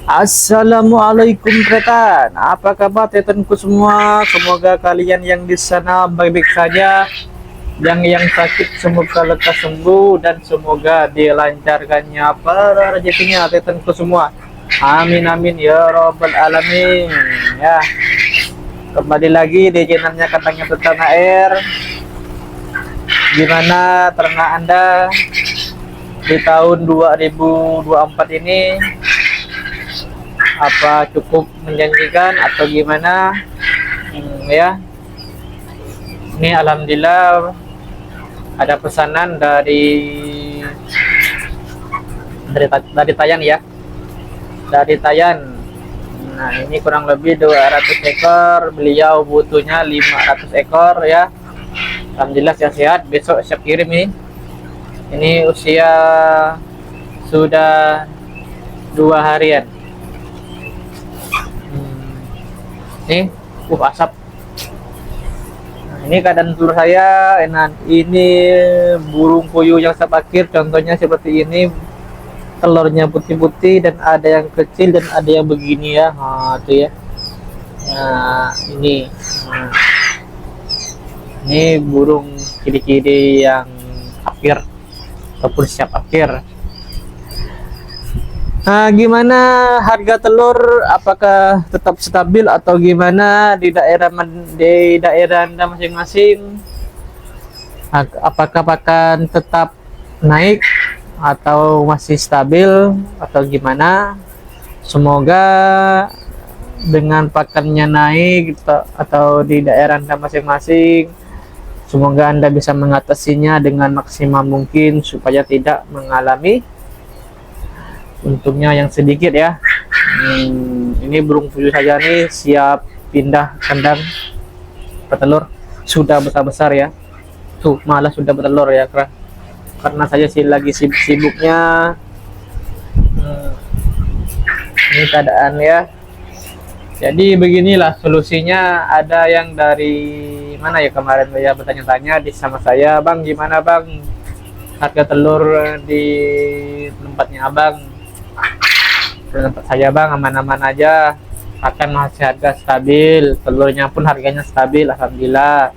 Assalamualaikum rekan, apa kabar tetanku semua? Semoga kalian yang di sana baik-baik saja, yang sakit semoga lekas sembuh dan semoga dilancarkannya para rezekinya tetanku semua. Amin amin ya robbal alamin. Ya, kembali lagi di channelnya Kandangnya Tanah Air. Gimana ternak Anda di tahun 2024 ini? Apa cukup menjanjikan atau gimana? Ya, ini alhamdulillah ada pesanan dari Tayan ya, dari Tayan. Nah, ini kurang lebih 200 ekor, beliau butuhnya 500 ekor ya. Alhamdulillah sehat-sehat, besok siap kirim ini usia sudah 2 harian. Nih, asap. Nah, ini keadaan telur saya. Ini burung puyuh yang sapakir, contohnya seperti ini. Telurnya putih-putih dan ada yang kecil dan ada yang begini ya. Nah, itu ya. Nah, ini. Nah, ini burung ciri-ciri yang akhir ataupun siap akhir. Nah, gimana harga telur? Apakah tetap stabil atau gimana di daerah Anda masing-masing? Apakah akan tetap naik atau masih stabil atau gimana? Semoga dengan pakannya naik atau di daerah Anda masing-masing, semoga Anda bisa mengatasinya dengan maksimal mungkin supaya tidak mengalami untungnya yang sedikit ya. Ini burung puyuh saya nih siap pindah kandang petelur, sudah besar-besar ya. Tuh malah sudah bertelur ya, karena saya lagi sibuk-sibuknya. Ini keadaan ya. Jadi beginilah solusinya. Ada yang dari mana ya kemarin ya bertanya-tanya sama saya, Bang gimana Bang harga telur di tempatnya Abang? Tempat saya Bang aman-aman aja, akan masih harga stabil, telurnya pun harganya stabil alhamdulillah,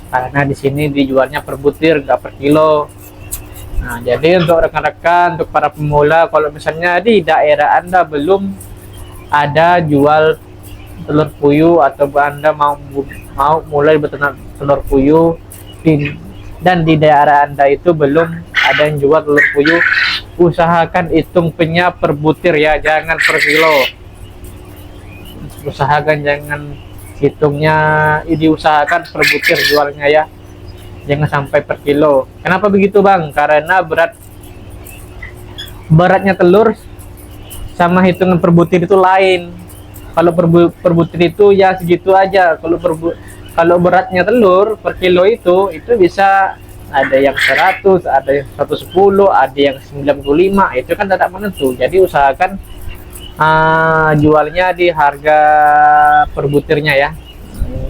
karena di sini dijualnya per butir nggak per kilo. Nah, jadi untuk rekan-rekan, untuk para pemula, kalau misalnya di daerah Anda belum ada jual telur puyuh atau Anda mau mulai beternak telur puyuh dan di daerah Anda itu belum ada yang jual telur puyuh, usahakan hitung pennya per butir ya, jangan per kilo. Usahakan jangan hitungnya, diusahakan per butir jualnya ya, jangan sampai per kilo. Kenapa begitu Bang? Karena beratnya telur sama hitungan per butir itu lain. Kalau per butir itu ya segitu aja. Kalau beratnya telur per kilo itu bisa ada yang 100, ada yang 110, ada yang 95, itu kan tidak menentu. Jadi usahakan jualnya di harga per butirnya ya.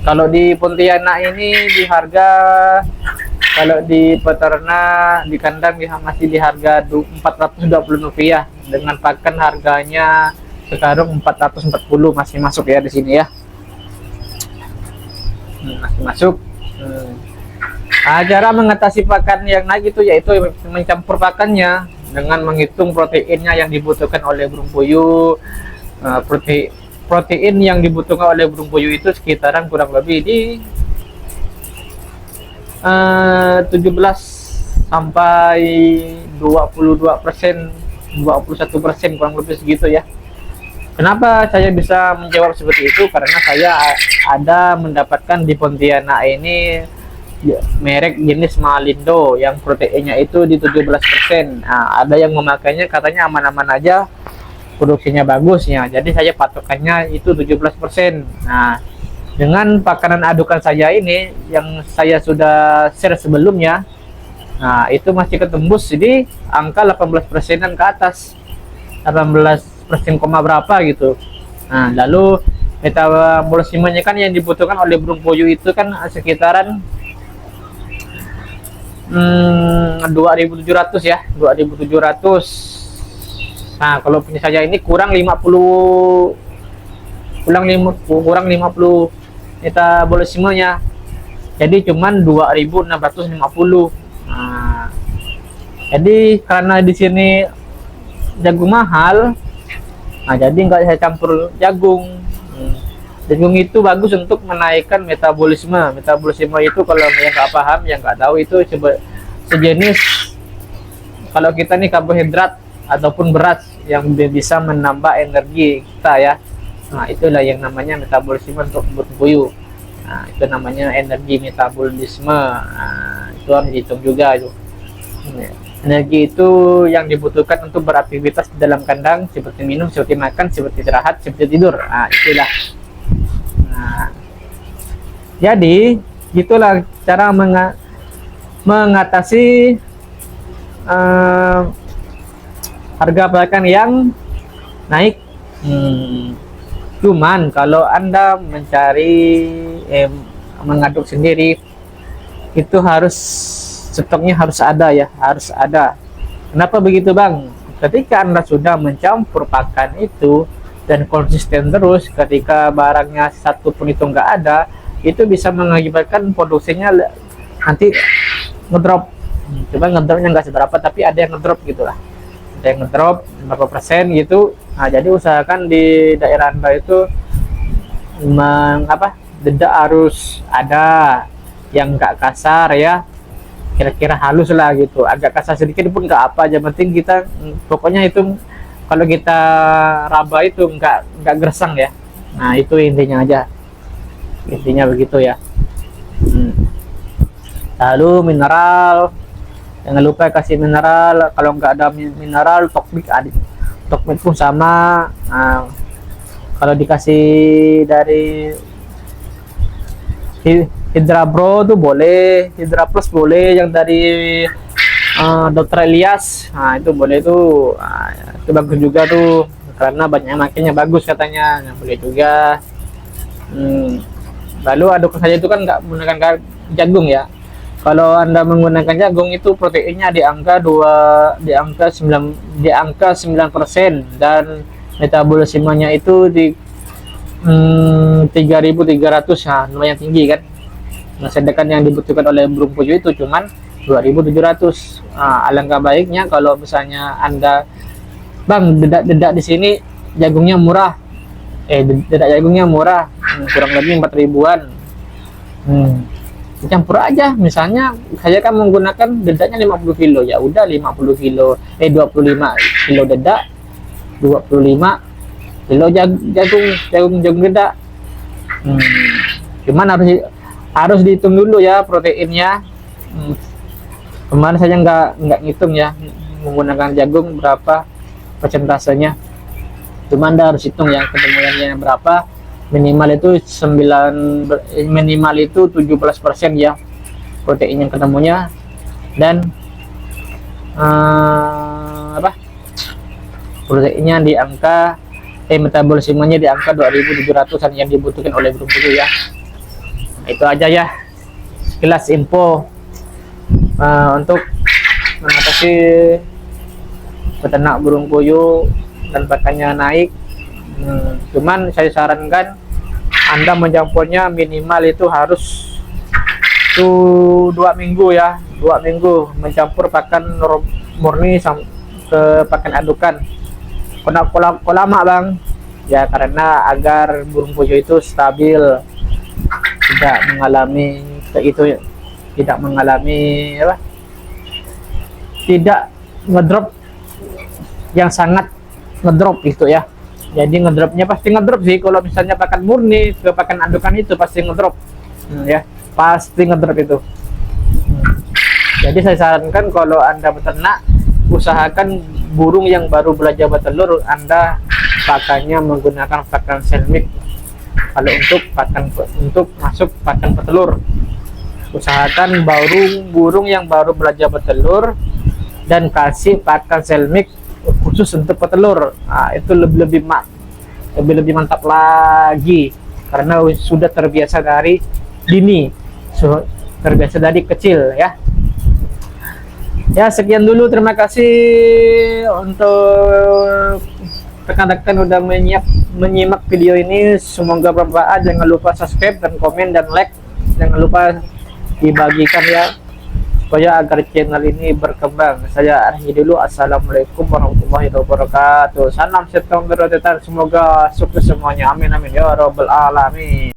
Kalau di Pontianak ini di harga, kalau di peternak di kandang masih di harga Rp420, dengan pakan harganya sekarang 440 masih masuk ya di sini ya. Masih masuk. Cara mengatasi pakan yang naik itu yaitu mencampur pakannya dengan menghitung proteinnya yang dibutuhkan oleh burung puyuh. Protein yang dibutuhkan oleh burung puyuh itu sekitaran kurang lebih di 17 sampai 22%, 21% kurang lebih segitu ya. Kenapa saya bisa menjawab seperti itu? Karena saya ada mendapatkan di Pontianak ini merek jenis Malindo yang proteinnya itu di 17%. Nah, ada yang memakainya katanya aman-aman aja, produksinya bagus ya. Jadi saya patokannya itu 17%. Nah, dengan pakanan adukan saya ini yang saya sudah share sebelumnya, nah itu masih ketembus di angka 18%-an ke atas, 18% berapa gitu. Nah, lalu metabolismenya kan yang dibutuhkan oleh burung puyuh itu kan sekitaran 2.700 ya, 2.700 Nah, kalau punya saya ini kurang 50, kurang 50 metabolismenya. Jadi cuman 2.650. Nah, jadi karena di sini jagung mahal, nah jadi nggak saya campur jagung. Jagung itu bagus untuk menaikkan metabolisme. Metabolisme itu kalau yang nggak paham, yang nggak tahu, itu sejenis, kalau kita nih karbohidrat ataupun beras yang bisa menambah energi kita ya. Nah, itulah yang namanya metabolisme untuk burung puyuh. Nah, itu namanya energi metabolisme. Nah, itu harus dihitung juga itu. Energi itu yang dibutuhkan untuk beraktivitas di dalam kandang, seperti minum, seperti makan, seperti istirahat, seperti tidur. Nah, itulah. Nah, jadi gitulah cara mengatasi harga pakan yang naik. Cuman kalau Anda mencari mengaduk sendiri, itu harus stoknya harus ada ya, harus ada. Kenapa begitu Bang? Ketika Anda sudah mencampur pakan itu dan konsisten terus, ketika barangnya satu pun itu nggak ada, itu bisa mengakibatkan produksinya nanti ngedrop. Coba ngedropnya nggak seberapa, tapi ada yang ngedrop gitulah, ada yang ngedrop berapa persen gitu. Nah, jadi usahakan di daerah Anda itu dedak harus ada yang nggak kasar ya, kira-kira halus lah gitu. Agak kasar sedikit pun nggak apa, aja penting kita pokoknya itu kalau kita raba itu nggak gersang ya. Nah, itu intinya aja, intinya begitu ya. Lalu mineral, jangan lupa kasih mineral. Kalau nggak ada mineral, tokmik pun sama. Nah, kalau dikasih dari Hydra Pro tuh boleh, Hydra Plus boleh, yang dari Dr. Elias, nah itu boleh tuh. Nah, itu bagus juga tuh, karena banyak makinnya bagus katanya. Nah, boleh juga. Lalu aduk saja itu kan nggak menggunakan jagung ya. Kalau Anda menggunakan jagung itu proteinnya di angka 9% dan metabolismenya itu di 3.300. Nah, lumayan tinggi kan. Nah, sedangkan yang dibutuhkan oleh burung puyuh itu cuman 2.700. Nah, alangkah baiknya kalau misalnya Anda, Bang, dedak di sini jagungnya murah, dedak jagungnya murah, kurang lebih 4 ribuan. Campur aja. Misalnya saya kan menggunakan dedaknya 50 kilo, ya udah 50 kilo 25 kilo dedak, 25 kilo jagung dedak. Cuman harus dihitung dulu ya proteinnya. Kemarin saya nggak ngitung ya menggunakan jagung berapa persentasenya. Cuman Anda harus hitung ya ketemuannya berapa. Minimal itu 17% ya protein yang ketemunya. Dan proteinnya di angka metabolismenya di angka 2.700-an yang dibutuhkan oleh burung puyuh ya. Nah, itu aja ya sekilas info untuk mengatasi peternak burung puyuh dan pakannya naik. Cuman saya sarankan Anda mencampurnya minimal itu harus 2 minggu ya, 2 minggu mencampur pakan murni ke pakan adukan. Kok lama Bang? Ya karena agar burung puyuh itu stabil, tidak mengalami tidak ngedrop yang sangat ngedrop gitu ya. Jadi ngedropnya pasti ngedrop sih kalau misalnya pakan murni ke pakan adukan itu pasti ngedrop. Ya pasti ngedrop itu. Jadi saya sarankan kalau Anda beternak, usahakan burung yang baru belajar bertelur Anda pakannya menggunakan pakan selmik. Kalau untuk masuk pakan petelur, usahakan burung yang baru belajar bertelur dan kasih pakan selmik khusus untuk petelur. Nah, itu lebih mantap lagi karena sudah terbiasa dari dini, terbiasa dari kecil ya. Ya, sekian dulu. Terima kasih untuk rekan-rekan udah menyimak video ini. Semoga bermanfaat. Jangan lupa subscribe dan komen dan like. Jangan lupa dibagikan ya, supaya agar channel ini berkembang. Saya akhiri dulu. Assalamualaikum warahmatullahi wabarakatuh. Salam sejahtera, semoga sukses semuanya. Amin amin ya rabbal alamin.